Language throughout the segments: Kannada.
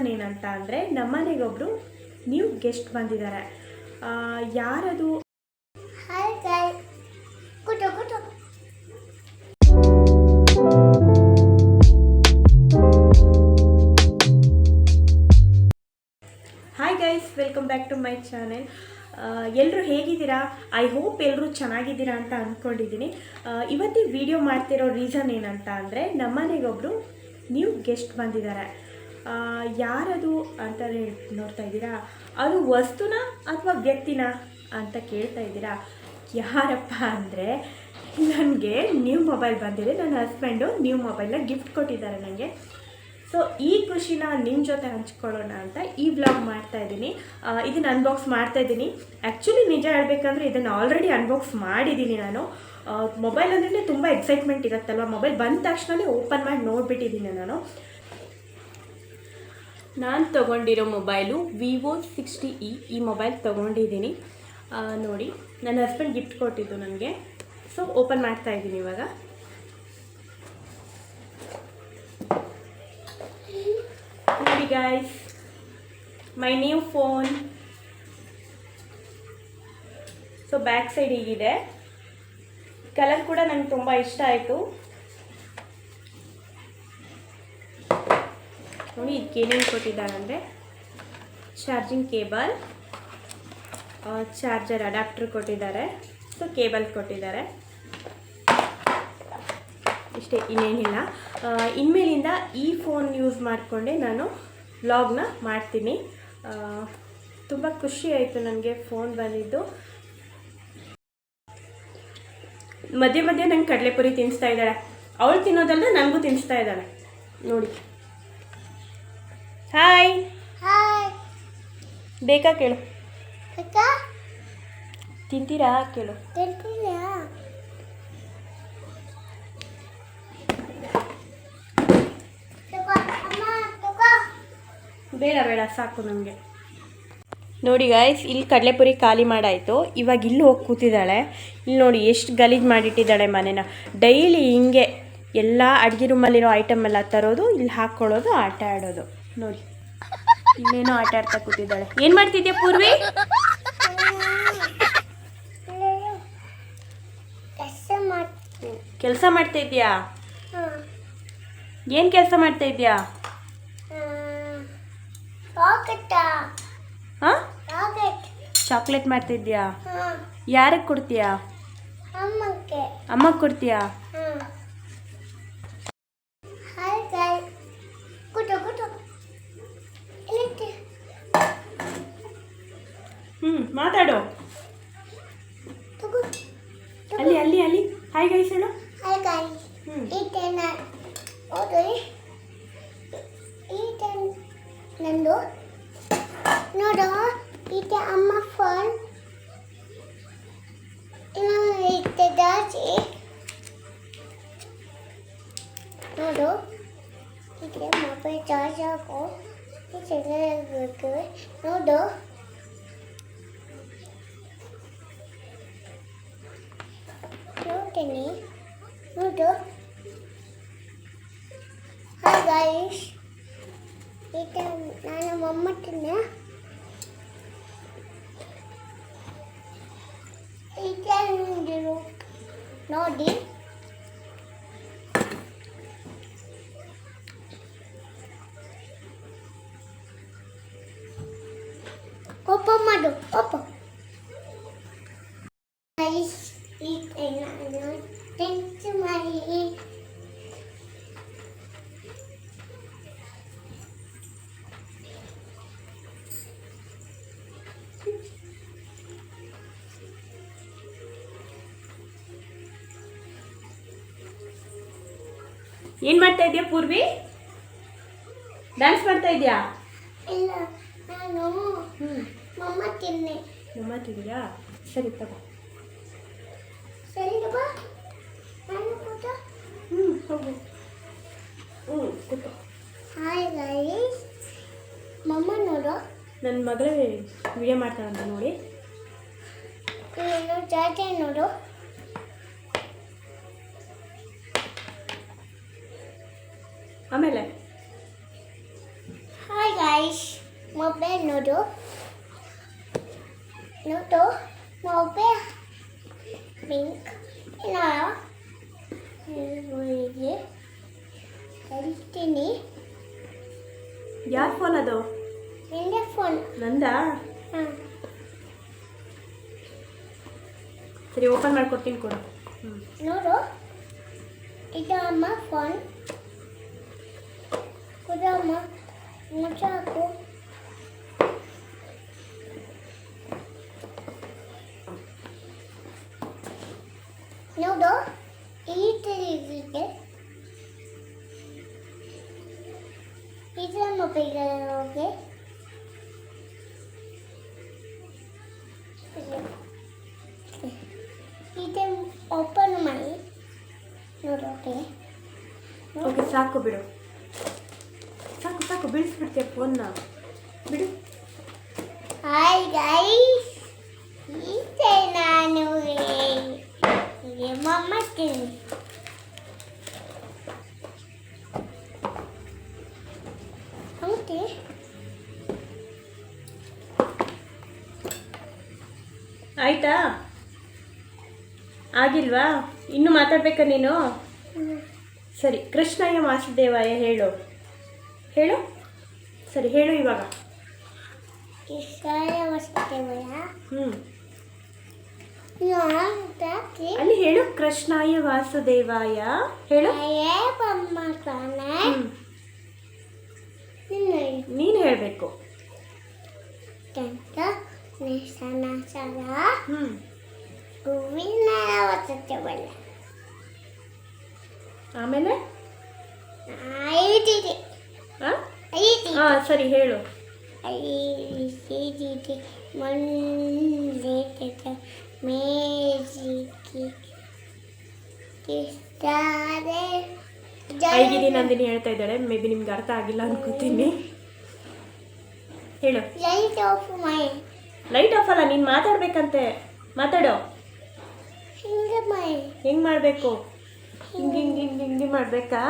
ರೀಸನ್ ಏನಂತ ಅಂದರೆ ನಮ್ಮನೆಗೊಬ್ಬರು ನ್ಯೂ ಗೆಸ್ಟ್ ಬಂದಿದ್ದಾರೆ. ಯಾರದು? ಹಾಯ್ ಗೈಸ್, ಕೂತು ಕೂತು. Hi guys, welcome back to my channel. ಎಲ್ಲರೂ ಹೇಗಿದ್ದೀರಾ? ಐ ಹೋಪ್ ಎಲ್ಲರೂ ಚೆನ್ನಾಗಿದ್ದೀರಾ ಅಂತ ಅಂದ್ಕೊಂಡಿದ್ದೀನಿ. ಇವತ್ತಿನ ವಿಡಿಯೋ ಮಾಡ್ತಿರೋ ರೀಸನ್ ಏನಂತ ಅಂದರೆ ನಮ್ಮನೆಗೊಬ್ಬರು ನ್ಯೂ ಗೆಸ್ಟ್ ಬಂದಿದ್ದಾರೆ. ಯಾರದು ಅಂತ ನೋಡ್ತಾ ಇದ್ದೀರಾ? ಅದು ವಸ್ತುನ ಅಥವಾ ವ್ಯಕ್ತಿನ ಅಂತ ಕೇಳ್ತಾ ಇದ್ದೀರಾ? ಯಾರಪ್ಪ ಅಂದರೆ ನನಗೆ ನ್ಯೂ ಮೊಬೈಲ್ ಬಂದಿದೆ. ನನ್ನ ಹಸ್ಬೆಂಡು ನ್ಯೂ ಮೊಬೈಲ್ನ ಗಿಫ್ಟ್ ಕೊಟ್ಟಿದ್ದಾರೆ ನನಗೆ. ಸೊ ಈ ಖುಷಿನ ನಿಮ್ಮ ಜೊತೆ ಹಂಚ್ಕೊಳ್ಳೋಣ ಅಂತ ಈ ವ್ಲಾಗ್ ಮಾಡ್ತಾಯಿದ್ದೀನಿ. ಇದನ್ನು ಅನ್ಬಾಕ್ಸ್ ಮಾಡ್ತಾಯಿದ್ದೀನಿ. ಆ್ಯಕ್ಚುಲಿ ನಿಜ ಹೇಳಬೇಕಂದ್ರೆ ಇದನ್ನು ಆಲ್ರೆಡಿ ಅನ್ಬಾಕ್ಸ್ ಮಾಡಿದ್ದೀನಿ ನಾನು. ಮೊಬೈಲ್ ಅಂದ್ರೆ ತುಂಬ ಎಕ್ಸೈಟ್ಮೆಂಟ್ ಇರುತ್ತಲ್ವ, ಮೊಬೈಲ್ ಬಂದ ತಕ್ಷಣವೇ ಓಪನ್ ಮಾಡಿ ನೋಡಿಬಿಟ್ಟಿದ್ದೀನಿ ನಾನು ತೊಗೊಂಡಿರೋ ಮೊಬೈಲು ವಿವೋ 60E. ಈ ಮೊಬೈಲ್ ತೊಗೊಂಡಿದ್ದೀನಿ. ನೋಡಿ, ನನ್ನ ಹಸ್ಬೆಂಡ್ ಗಿಫ್ಟ್ ಕೊಟ್ಟಿದ್ದು ನನಗೆ. ಸೊ ಓಪನ್ ಮಾಡ್ತಾಯಿದ್ದೀನಿ ಇವಾಗ. ನೋಡಿ guys, my new phone. So back side ಹೀಗಿದೆ. ಕಲರ್ ಕೂಡ ನನಗೆ ತುಂಬ ಇಷ್ಟ ಆಯಿತು. ನೋಡಿ, ಇದಕ್ಕೆ ಏನೇನು ಕೊಟ್ಟಿದ್ದಾರೆ ಅಂದರೆ ಚಾರ್ಜಿಂಗ್ ಕೇಬಲ್, ಚಾರ್ಜರ್ ಅಡಾಪ್ಟರ್ ಕೊಟ್ಟಿದ್ದಾರೆ. ಸೊ ಕೇಬಲ್ ಕೊಟ್ಟಿದ್ದಾರೆ. ಇಷ್ಟೇ, ಇನ್ನೇನಿಲ್ಲ. ಇನ್ಮೇಲಿಂದ ಈ ಫೋನ್ ಯೂಸ್ ಮಾಡಿಕೊಂಡೆ ನಾನು ವ್ಲಾಗ್ನ ಮಾಡ್ತೀನಿ. ತುಂಬ ಖುಷಿ ಆಯಿತು ನನಗೆ ಫೋನ್ ಬಂದಿದ್ದು. ಮಧ್ಯೆ ಮಧ್ಯೆ ನಂಗೆ ಕಡಲೆಪುರಿ ತಿನ್ನಿಸ್ತಾ ಇದ್ದಾಳೆ. ಅವಳು ತಿನ್ನೋದಲ್ಲ, ನನಗೂ ತಿನ್ನಿಸ್ತಾ ಇದ್ದಾಳೆ. ನೋಡಿ. ಹಾಯ್. ಹಾಯ್. ಬೇಕಾ ಕೇಳು. ಬೇಕಾ? ತಿಂತೀರಾ ಕೇಳು. ತಿಂತೀರಾ? ಬೇಡ ಬೇಡ, ಸಾಕು ನನಗೆ. ನೋಡಿ ಗಾಯ್ಸ್, ಇಲ್ಲಿ ಕಡಲೆಪುರಿ ಖಾಲಿ ಮಾಡಾಯಿತು. ಇವಾಗ ಇಲ್ಲಿ ಹೋಗಿ ಕೂತಿದ್ದಾಳೆ. ಇಲ್ಲಿ ನೋಡಿ ಎಷ್ಟು ಗಲೀಜು ಮಾಡಿಟ್ಟಿದ್ದಾಳೆ ಮನೇನ. ಡೈಲಿ ಹಿಂಗೆ ಎಲ್ಲ ಅಡುಗೆ ರೂಮಲ್ಲಿರೋ ಐಟಮ್ ಎಲ್ಲ ತರೋದು, ಇಲ್ಲಿ ಹಾಕ್ಕೊಳ್ಳೋದು, ಆಟ ಆಡೋದು. ನೋಡಿ, ಇನ್ನೇನೋ ಆಟ ಆಡ್ತಾ ಕೂತಿದ್ದಾಳೆ. ಏನು ಮಾಡ್ತಿದ್ಯಾ ಪೂರ್ವಿ? ಕೆಲಸ ಮಾಡ್ತಾ ಇದೆಯಾ? ಏನು ಕೆಲಸ ಮಾಡ್ತಾ ಇದೆಯಾ? ಹಾಂ, ಚಾಕ್ಲೇಟ್ ಮಾಡ್ತಾ ಇದೆಯಾ? ಯಾರಿಗೆ ಕೊಡ್ತೀಯಾ? ಅಮ್ಮಗೆ ಕೊಡ್ತೀಯಾ? ಮಾತಾಡು. ಅಲ್ಲಿ ಅಲ್ಲಿ ಅಲ್ಲಿ ಹಾಯ್ ಗೈಸ್ ಹೇಳು. Hi guys. ನಂದು ನೋಡು, ಇದೆ ಅಮ್ಮ ಫೋನ್, ಇದೆ ದಾಚಿ ನೋಡು, ಇದೆ ಮೊಬೈಲ್ ಚಾರ್ಜ್ ಹಾಕು, ಚೆನ್ನಾಗಿರ್ಬೇಕು ನೋಡು. ನೋಡ್ತೀನಿ ನೋಡು. ಹಾಯ್ ಗೈಸ್, ಈಗ ನಾನು ಮೊಮ್ಮಟ್ಟಿನ ಈಗ ನೋಡಿ. ಓಪನ್ ಮಾಡು, ಓಪನ್. ಗೈಸ್, ಈಗ ನಾನು ಟೆಂತ್ ಮಾಡಿ ಏನು ಮಾಡ್ತಾ ಇದೆಯಾ ಪೂರ್ವಿ? ಡ್ಯಾನ್ಸ್ ಮಾಡ್ತಾ ಇದೆಯಾ? ಇಲ್ಲ, ನಾನು ಮಮ್ಮ ತಿನ್ನೆ. ಮಮ್ಮ ತಿಂದಿಯಾ? ಸರಿ ತಗೋ. ಸರಿ ಬಾ, ನಾನು ಕೂತ. ಹೋಗು. ಕೂತು. ಹಾಯ್ ಗೈಸ್, ಮಮ್ಮ ನೋಡು. ನನ್ನ ಮಗಳೇ ವಿಡಿಯೋ ಮಾಡ್ತಾಳಂತ ನೋಡಿ. ನಾನು ಜಾತಿ ನೋಡು. ಆಮೇಲೆ ಹಾಯ್ ಗೈಸ್. ನೋಡು ಮೊಬೆ ಪಿಂಕ್ ಇಲ್ಲ ಕಲಿತೀನಿ ಯಾರ ಫೋನ್ ಅದು? ನಿಂದೆ ಫೋನ್. ನಂದಾ? ಹಾಂ ಸರಿ, ಓಪನ್ ಮಾಡ್ಕೊಡ್ತೀನಿ ಕೊಡು. ನೋಡು, ಇದು ಅಮ್ಮ ಫೋನ್. ಕುದಮ್ಮ ಮುಚ್ಚಾಕು. ನೋಡು, ಈ ಥರ ಇದೆ. ಇದರ ಮೊಬೈಲ್ ಹೋಗಿ ಇದು ಓಪನ್ ಮಾಡಿ ನೋಡೋಕೆ. ಓಕೆ, ಸಾಕು ಬಿಡು, ಸಾಕು ಸಾಕು, ಬಿಡಿಸ್ಬಿಡ್ತೀಯ ಫೋನ್ನ, ಬಿಡು. ಹಾಯ್ ಗೈಸ್, ಇದೆ ನಾನು ಹೀಗೆ ಮಾಡ್ತೀನಿ. ಓಕೆ, ಆಯ್ತಾ? ಆಗಿಲ್ವಾ? ಇನ್ನೂ ಮಾತಾಡ್ಬೇಕಾ ನೀನು? ಸರಿ, ಕೃಷ್ಣಯ್ಯ ವಾಸುದೇವಾಯ ಹೇಳು, ಹೇಳು. ಸರಿ, ಹೇಳು ಇವಾಗ. ಕೃಷ್ಣಯ್ಯ ವಾಸುದೇವಾಯ. ಅಲ್ಲಿ ಹೇಳು, ಕೃಷ್ಣಾಯ ವಾಸುದೇವಾಯ ಹೇಳು. ನೀನು ಹೇಳಬೇಕು. ಆಮೇಲೆ ಸರಿ ಹೇಳು. ಐಗಿರಿ ನಂದಿನಿ ಹೇಳ್ತಾ ಇದ್ದಾಳೆ, ಮೇ ಬಿ ನಿಮ್ಗೆ ಅರ್ಥ ಆಗಿಲ್ಲ ಅನ್ಕೋತೀನಿ. ಹೇಳು. ಲೈಟ್ ಆಫ್ ಅಲ್ಲ, ನೀನು ಮಾತಾಡ್ಬೇಕಂತೆ, ಮಾತಾಡೋ. ಹೆಂಗ್ ಮಾಡಬೇಕು? ಹಿಂಗೆ ಹಿಂಗೆ ಹಿಂಗೆ ಹಿಂಗೆ ಮಾಡಬೇಕಾ?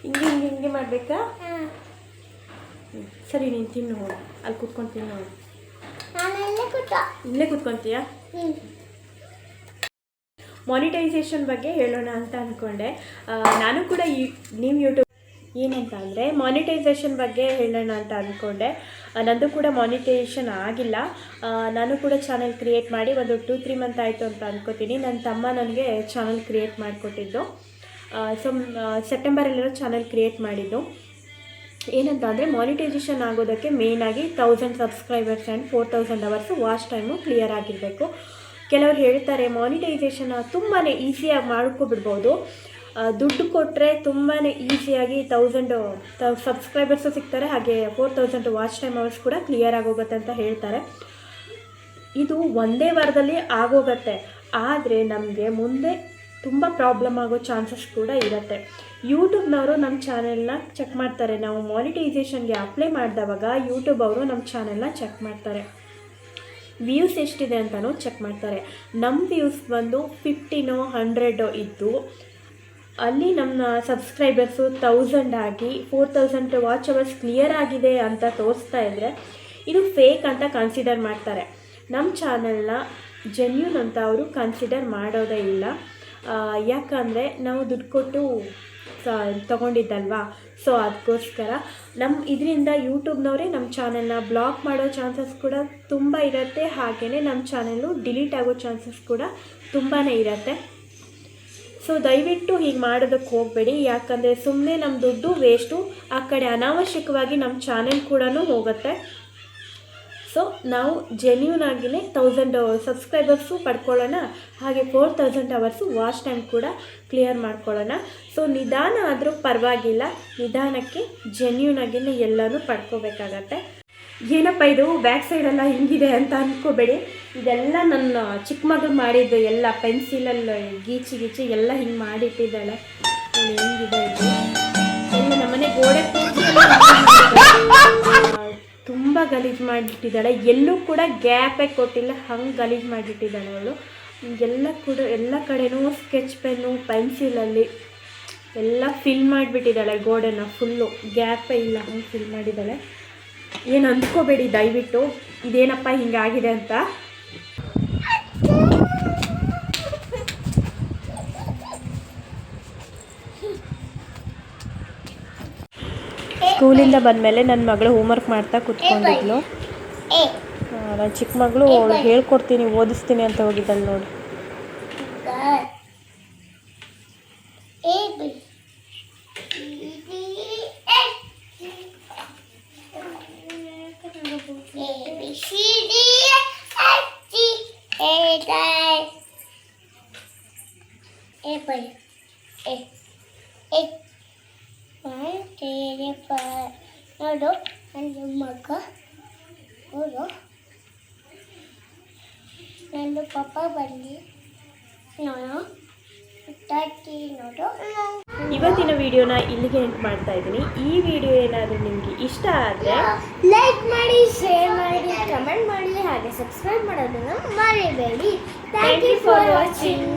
ಹಿಂಗೆ ಹಿಂಗೆ ಹಿಂಗೆ ಮಾಡಬೇಕಾ? ಸರಿ, ನೀನು ತಿನ್ನು, ಅಲ್ಲಿ ಕೂತ್ಕೊಂಡು ತಿನ್ನು. ಇಲ್ಲೇ ಕೂತ್ಕೊಂತೀಯಾ? ಮಾನಿಟೈಸೇಷನ್ ಬಗ್ಗೆ ಹೇಳೋಣ ಅಂತ ಅಂದ್ಕೊಂಡೆ. ನಾನು ಕೂಡ ನಿಮ್ಮ ಯೂಟ್ಯೂಬ್ ಏನಂತ ಅಂದರೆ ಮಾನಿಟೈಸೇಷನ್ ಬಗ್ಗೆ ಹೇಳೋಣ ಅಂತ ಅಂದ್ಕೊಂಡೆ. ನಂದು ಕೂಡ ಮಾನಿಟೈಸೇಷನ್ ಆಗಿಲ್ಲ. ನಾನು ಕೂಡ ಚಾನಲ್ ಕ್ರಿಯೇಟ್ ಮಾಡಿ ಒಂದು 2-3 ಮಂತ್ ಆಯಿತು ಅಂತ ಅಂದ್ಕೋತೀನಿ. ನನ್ನ ತಮ್ಮ ನನಗೆ ಚಾನಲ್ ಕ್ರಿಯೇಟ್ ಮಾಡಿಕೊಟ್ಟಿದ್ದು. ಸೆಪ್ಟೆಂಬರಲ್ಲಿರೋ ಚಾನಲ್ ಕ್ರಿಯೇಟ್ ಮಾಡಿದ್ದು. ಏನಂತ ಅಂದರೆ ಮಾನಿಟೈಸೇಷನ್ ಆಗೋದಕ್ಕೆ ಮೇಯ್ನಾಗಿ 1000 subscribers and 4000 hours watch time clear ಆಗಿರಬೇಕು. ಕೆಲವರು ಹೇಳ್ತಾರೆ ಮಾನಿಟೈಸೇಷನ್ ತುಂಬಾ ಈಸಿಯಾಗಿ ಮಾಡ್ಕೊಬಿಡ್ಬೋದು, ದುಡ್ಡು ಕೊಟ್ಟರೆ ತುಂಬಾ ಈಸಿಯಾಗಿ 1000 ಸಬ್ಸ್ಕ್ರೈಬರ್ಸು ಸಿಗ್ತಾರೆ, ಹಾಗೆ 4000 ವಾಚ್ ಟೈಮ್ ಅವರ್ಸ್ ಕೂಡ ಕ್ಲಿಯರ್ ಆಗೋಗುತ್ತೆ ಅಂತ ಹೇಳ್ತಾರೆ. ಇದು ಒಂದೇ ವಾರದಲ್ಲಿ ಆಗೋಗುತ್ತೆ, ಆದರೆ ನಮಗೆ ಮುಂದೆ ತುಂಬ ಪ್ರಾಬ್ಲಮ್ ಆಗೋ ಚಾನ್ಸಸ್ ಕೂಡ ಇರುತ್ತೆ. ಯೂಟ್ಯೂಬ್ನವರು ನಮ್ಮ ಚಾನೆಲ್ನ ಚೆಕ್ ಮಾಡ್ತಾರೆ. ನಾವು ಮಾನಿಟೈಸೇಷನ್ಗೆ ಅಪ್ಲೈ ಮಾಡಿದವಾಗ ಯೂಟ್ಯೂಬ್ ಅವರು ನಮ್ಮ ಚಾನೆಲ್ನ ಚೆಕ್ ಮಾಡ್ತಾರೆ, ವ್ಯೂಸ್ ಎಷ್ಟಿದೆ ಅಂತಲೂ ಚೆಕ್ ಮಾಡ್ತಾರೆ. ನಮ್ಮ ವ್ಯೂಸ್ ಬಂದು 50 100 ಇದ್ದು ಅಲ್ಲಿ ನಮ್ಮ ಸಬ್ಸ್ಕ್ರೈಬರ್ಸು 1000 ಆಗಿ 4000 ವಾಚ್ ಅವರ್ಸ್ ಕ್ಲಿಯರ್ ಆಗಿದೆ ಅಂತ ತೋರಿಸ್ತಾ ಇದ್ದರೆ ಇದು ಫೇಕ್ ಅಂತ ಕನ್ಸಿಡರ್ ಮಾಡ್ತಾರೆ. ನಮ್ಮ ಚಾನಲ್ನ ಜೆನ್ಯೂನ್ ಅಂತ ಅವರು ಕನ್ಸಿಡರ್ ಮಾಡೋದೇ ಇಲ್ಲ. ಯಾಕಂದರೆ ನಾವು ದುಡ್ಡು ಕೊಟ್ಟು ತೊಗೊಂಡಿದ್ದಲ್ವಾ, ಸೊ ಅದಕ್ಕೋಸ್ಕರ ಇದರಿಂದ ಯೂಟ್ಯೂಬ್ನವರೇ ನಮ್ಮ ಚಾನೆಲ್ನ ಬ್ಲಾಕ್ ಮಾಡೋ ಚಾನ್ಸಸ್ ಕೂಡ ತುಂಬ ಇರುತ್ತೆ. ಹಾಗೆಯೇ ನಮ್ಮ ಚಾನೆಲ್ಲು ಡಿಲೀಟ್ ಆಗೋ ಚಾನ್ಸಸ್ ಕೂಡ ತುಂಬಾ ಇರುತ್ತೆ. ಸೊ ದಯವಿಟ್ಟು ಹೀಗೆ ಮಾಡೋದಕ್ಕೆ ಹೋಗಬೇಡಿ, ಯಾಕಂದರೆ ಸುಮ್ಮನೆ ನಮ್ಮ ದುಡ್ಡು ವೇಸ್ಟು, ಆ ಕಡೆ ಅನಾವಶ್ಯಕವಾಗಿ ನಮ್ಮ ಚಾನೆಲ್ ಕೂಡ ಹೋಗುತ್ತೆ. ಸೊ ನಾವು ಜೆನ್ಯೂನ್ ಆಗಿಯೇ 1000 ಸಬ್ಸ್ಕ್ರೈಬರ್ಸು ಪಡ್ಕೊಳ್ಳೋಣ, ಹಾಗೆ 4000 ಅವರ್ಸು ವಾಚ್ ಟೈಮ್ ಕೂಡ ಕ್ಲಿಯರ್ ಮಾಡ್ಕೊಳ್ಳೋಣ. ಸೊ ನಿಧಾನ ಆದರೂ ಪರವಾಗಿಲ್ಲ, ನಿಧಾನಕ್ಕೆ ಜೆನ್ಯೂನ್ ಆಗಿಯೇ ಎಲ್ಲನೂ ಪಡ್ಕೋಬೇಕಾಗತ್ತೆ. ಏನಪ್ಪ ಇದು ಬ್ಯಾಕ್ ಸೈಡೆಲ್ಲ ಹಿಂಗಿದೆ ಅಂತ ಅಂದ್ಕೋಬೇಡಿ, ಇದೆಲ್ಲ ನನ್ನ ಚಿಕ್ಕ ಮಗಳು ಮಾಡಿದ್ದು, ಎಲ್ಲ ಪೆನ್ಸಿಲಲ್ಲಿ ಗೀಚಿ ಎಲ್ಲ ಹಿಂಗೆ ಮಾಡಿಟ್ಟಿದ್ದಾಳೆ. ಹೆಂಗಿದೆ ಇದು ಎಲ್ಲ ನಮ್ಮನೆ ಗೋಡೆ ತುಂಬ ಗಲೀಜು ಮಾಡಿಟ್ಟಿದ್ದಾಳೆ, ಎಲ್ಲೂ ಕೂಡ ಗ್ಯಾಪೇ ಕೊಟ್ಟಿಲ್ಲ, ಹಂಗೆ ಗಲೀಜು ಮಾಡಿಟ್ಟಿದ್ದಾಳೆ ಅವಳು. ಎಲ್ಲ ಕಡೆನೂ ಸ್ಕೆಚ್ ಪೆನ್ನು ಪೆನ್ಸಿಲಲ್ಲಿ ಎಲ್ಲ ಫಿಲ್ ಮಾಡಿಬಿಟ್ಟಿದ್ದಾಳೆ, ಗೋಡೆನ ಫುಲ್ಲು ಗ್ಯಾಪೇ ಇಲ್ಲ, ಹಂಗೆ ಫಿಲ್ ಮಾಡಿದ್ದಾಳೆ. ಏನು ಅಂದ್ಕೋಬೇಡಿ ದಯವಿಟ್ಟು ಇದೇನಪ್ಪ ಹಿಂಗಾಗಿದೆ ಅಂತ. ಸ್ಕೂಲಿಂದ ಬಂದಮೇಲೆ ನನ್ನ ಮಗಳು ಹೋಮ್ವರ್ಕ್ ಮಾಡ್ತಾ ಕೂತ್ಕೊಂಡಿದ್ಲು. ಎ ನನ್ನ ಚಿಕ್ಕ ಮಗಳು ಅವಳು ಹೇಳ್ಕೊಡ್ತೀನಿ ಓದಿಸ್ತೀನಿ ಅಂತ ಹೋಗಿದ್ದಾಳೆ ನೋಡಿ. God. A B C D F A B C D F G A I A boy A A one two four ನೋಡು ನನ್ನ ಮಗ ನೋಡು ನನ್ನ ಪಪ್ಪ ಬಂದು ನೋಡು ನೋಡು ಇವತ್ತಿನ ವಿಡಿಯೋನ ಇಲ್ಲಿಗೆ ಎಂಡ್ ಮಾಡ್ತಾ ಇದ್ದೀನಿ. ಈ ವಿಡಿಯೋ ಏನಾದರೂ ನಿಮಗೆ ಇಷ್ಟ ಆದರೆ ಲೈಕ್ ಮಾಡಿ, ಶೇರ್ ಮಾಡಿ, ಕಮೆಂಟ್ ಮಾಡಿ, ಹಾಗೆ ಸಬ್ಸ್ಕ್ರೈಬ್ ಮಾಡೋದನ್ನು ಮರಿಬೇಡಿ. Thank you for watching.